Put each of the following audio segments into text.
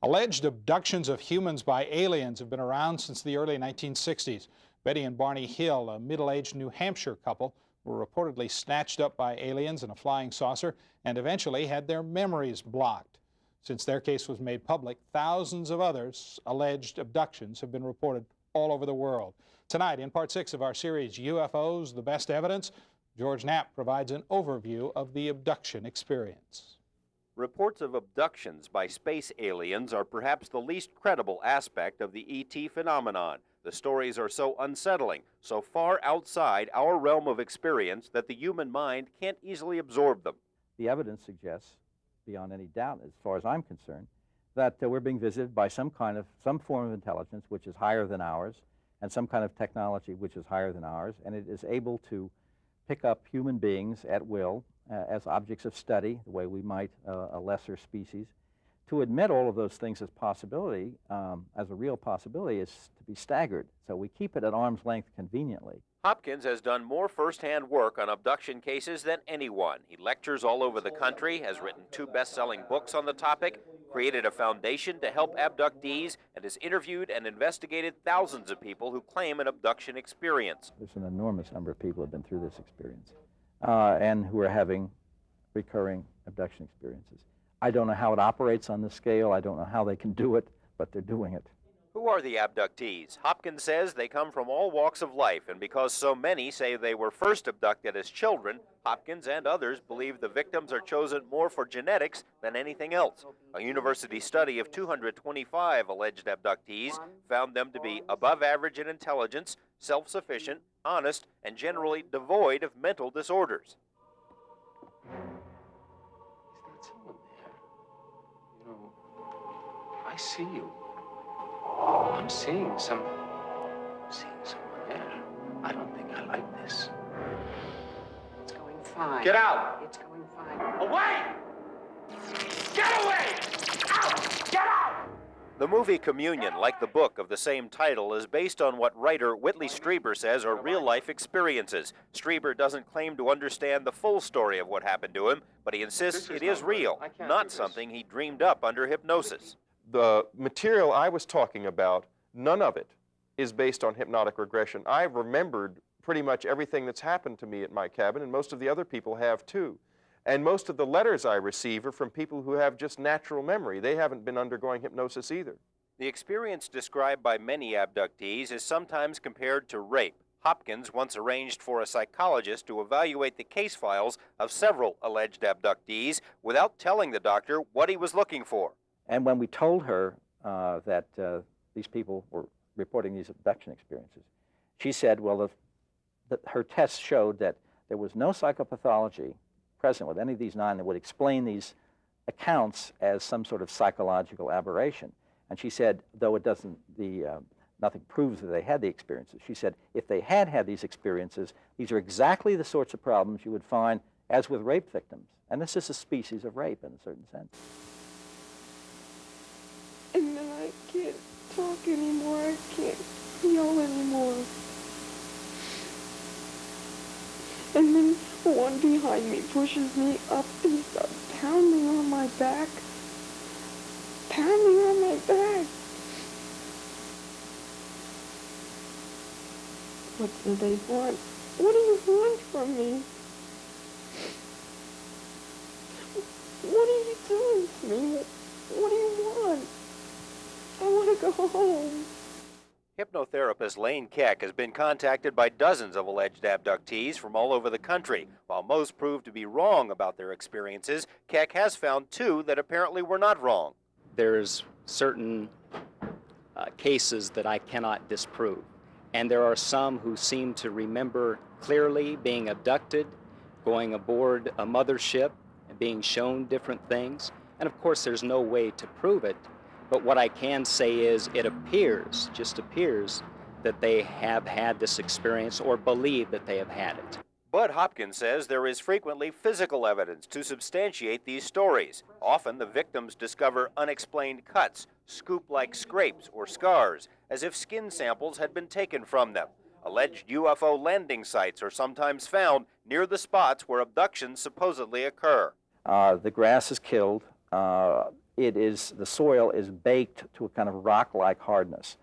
Alleged abductions of humans by aliens have been around since the early 1960s. Betty and Barney Hill, a middle-aged New Hampshire couple, were reportedly snatched up by aliens in a flying saucer and eventually had their memories blocked. Since their case was made public, thousands of others alleged abductions have been reported all over the world. Tonight, in part 6 of our series, UFOs, the Best Evidence, George Knapp provides an overview of the abduction experience. Reports of abductions by space aliens are perhaps the least credible aspect of the ET phenomenon. The stories are so unsettling, so far outside our realm of experience that the human mind can't easily absorb them. The evidence suggests, beyond any doubt, as far as I'm concerned, that we're being visited by some form of intelligence which is higher than ours, and some kind of technology which is higher than ours, and it is able to pick up human beings at will as objects of study, the way we might a lesser species. To admit all of those things as possibility, as a real possibility, is to be staggered. So we keep it at arm's length conveniently. Hopkins has done more first-hand work on abduction cases than anyone. He lectures all over the country, has written 2 best-selling books on the topic, created a foundation to help abductees, and has interviewed and investigated thousands of people who claim an abduction experience. There's an enormous number of people who have been through this experience and who are having recurring abduction experiences. I don't know how it operates on this scale. I don't know how they can do it, but they're doing it. Who are the abductees? Hopkins says they come from all walks of life, and because so many say they were first abducted as children, Hopkins and others believe the victims are chosen more for genetics than anything else. A university study of 225 alleged abductees found them to be above average in intelligence, self-sufficient, honest, and generally devoid of mental disorders. Is that someone there? You know, I see you. I'm seeing someone there. I don't think I like this. It's going fine. Get out! It's going fine. Away! Get away! Out! Get out! The movie Communion, like the book of the same title, is based on what writer Whitley Strieber says are real-life experiences. Strieber doesn't claim to understand the full story of what happened to him, but he insists it is real, not something he dreamed up under hypnosis. The material I was talking about, none of it is based on hypnotic regression. I've remembered pretty much everything that's happened to me at my cabin, and most of the other people have too. And most of the letters I receive are from people who have just natural memory. They haven't been undergoing hypnosis either. The experience described by many abductees is sometimes compared to rape. Hopkins once arranged for a psychologist to evaluate the case files of several alleged abductees without telling the doctor what he was looking for. And when we told her that these people were reporting these abduction experiences, she said, well, her tests showed that there was no psychopathology present with any of these 9 that would explain these accounts as some sort of psychological aberration. And she said, though it doesn't, nothing proves that they had the experiences, she said, if they had had these experiences, these are exactly the sorts of problems you would find as with rape victims. And this is a species of rape in a certain sense. And then I can't talk anymore, I can't yell anymore. And then one behind me pushes me up and starts pounding on my back. Pounding on my back. What do they want? What do you want from me? What are you doing to me? What do you want? I want to go home. Hypnotherapist Lane Keck has been contacted by dozens of alleged abductees from all over the country. While most proved to be wrong about their experiences, Keck has found 2 that apparently were not wrong. There's certain cases that I cannot disprove. And there are some who seem to remember clearly being abducted, going aboard a mothership, and being shown different things. And of course, there's no way to prove it. But what I can say is it appears, just appears, that they have had this experience or believe that they have had it. But Hopkins says there is frequently physical evidence to substantiate these stories. Often the victims discover unexplained cuts, scoop-like scrapes or scars, as if skin samples had been taken from them. Alleged UFO landing sites are sometimes found near the spots where abductions supposedly occur. The grass is killed. the soil is baked to a kind of rock-like hardness.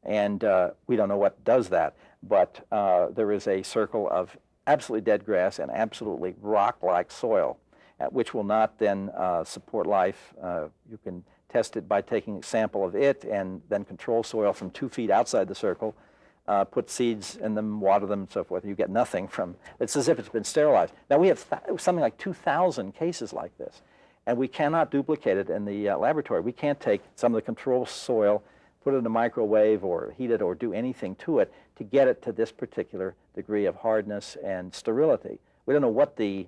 And we don't know what does that, but there is a circle of absolutely dead grass and absolutely rock-like soil, which will not then support life. You can test it by taking a sample of it and then control soil from 2 feet outside the circle, put seeds in them, water them, and so forth. You get nothing from, it's as if it's been sterilized. Now we have something like 2,000 cases like this, and we cannot duplicate it in the laboratory. We can't take some of the control soil, put it in a microwave or heat it or do anything to it to get it to this particular degree of hardness and sterility. We don't know what the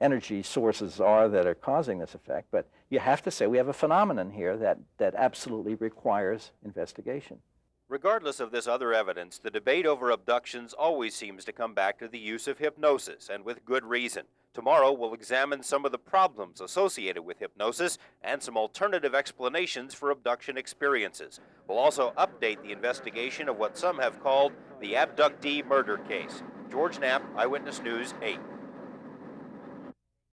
energy sources are that are causing this effect, but you have to say we have a phenomenon here that absolutely requires investigation. Regardless of this other evidence, the debate over abductions always seems to come back to the use of hypnosis, and with good reason. Tomorrow, we'll examine some of the problems associated with hypnosis and some alternative explanations for abduction experiences. We'll also update the investigation of what some have called the abductee murder case. George Knapp, Eyewitness News 8.